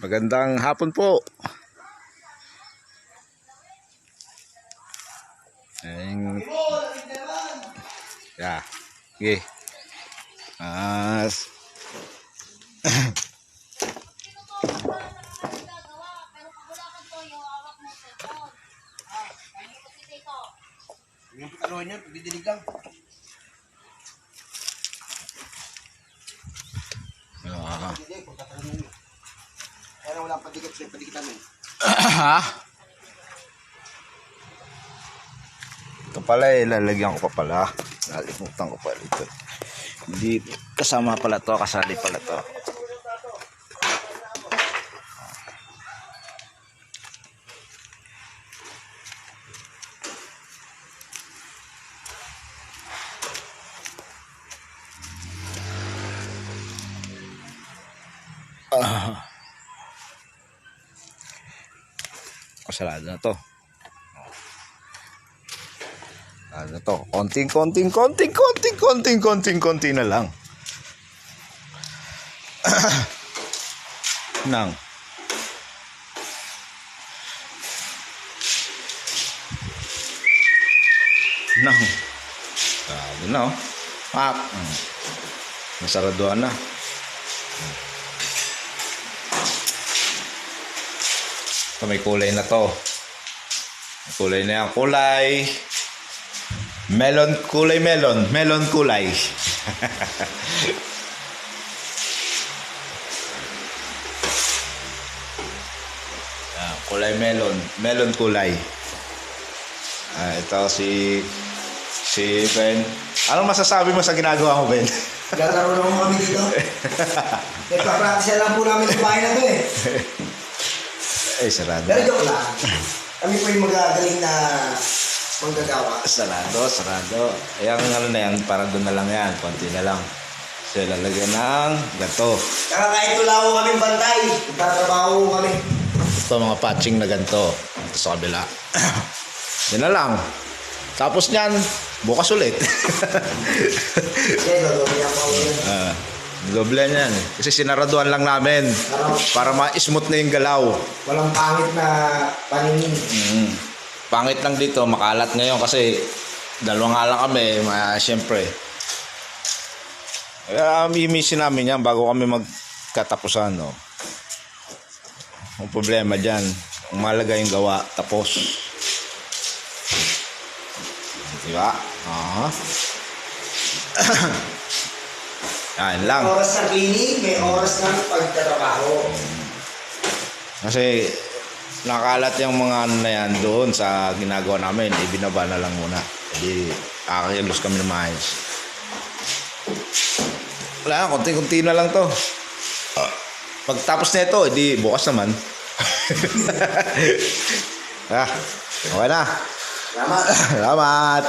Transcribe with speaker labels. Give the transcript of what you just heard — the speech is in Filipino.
Speaker 1: Magandang hapon po. Ayun. Yeah. Okay.
Speaker 2: Yung pagkaluhan niya, pagdidinig lang. Hindi, pagkakaluhan niya. Kaya na walang padikat siya, padikitan mo.
Speaker 1: Ha? Ito pala lalagyan ko pa pala. Nalimutan ko pala ito. Hindi kasama pala to, kasali pala to. Kasalanan na to. Ano to? Konting na lang. Nang. Sabi na oh. Pak. Nasaraduhan na. So, may kulay na to. May kulay na yan. Kulay melon, melon kulay. Kulay melon kulay. Ito si Ben. Anong masasabi mo sa ginagawa mo, Ben?
Speaker 2: Naglalaro naman kami dito. Nagpa-practice lang po namin yung bahay na to eh.
Speaker 1: Sarado.
Speaker 2: Pero joke lang. Kami po yung magagaling na manggagawa.
Speaker 1: Sarado. Yung ano na yan, para doon na lang yan. Konti na lang. So, lalagyan ng ganito.
Speaker 2: Saka kahit wala ko kami bantay, magtatrabaho kami.
Speaker 1: Ito mga patching na ganito. Ito sa kabila. Yan na lang. Tapos niyan, bukas ulit.
Speaker 2: Sige, gagawin ako yun.
Speaker 1: Doble niyan. Kasi sinaraduhan lang namin. Para ma-smooth na yung galaw.
Speaker 2: Walang pangit na paningin.
Speaker 1: Pangit lang dito, makalat ngayon kasi dalawang nga lang kami, siyempre. Mimisin namin yan bago kami magkatapusan. No? Ang problema dyan, ang malaga yung gawa, tapos. Diba? Yan lang.
Speaker 2: May oras na cleaning, may oras na pagtatrabaho.
Speaker 1: Kasi nakalat yung mga ano na yan doon sa ginagawa namin, ibinaba na lang muna. Hindi, kakakilos kami ng maayos. Wala, konti-konti na lang to. Pagtapos na ito, edi bukas naman. Okay na.
Speaker 2: Salamat.
Speaker 1: Salamat.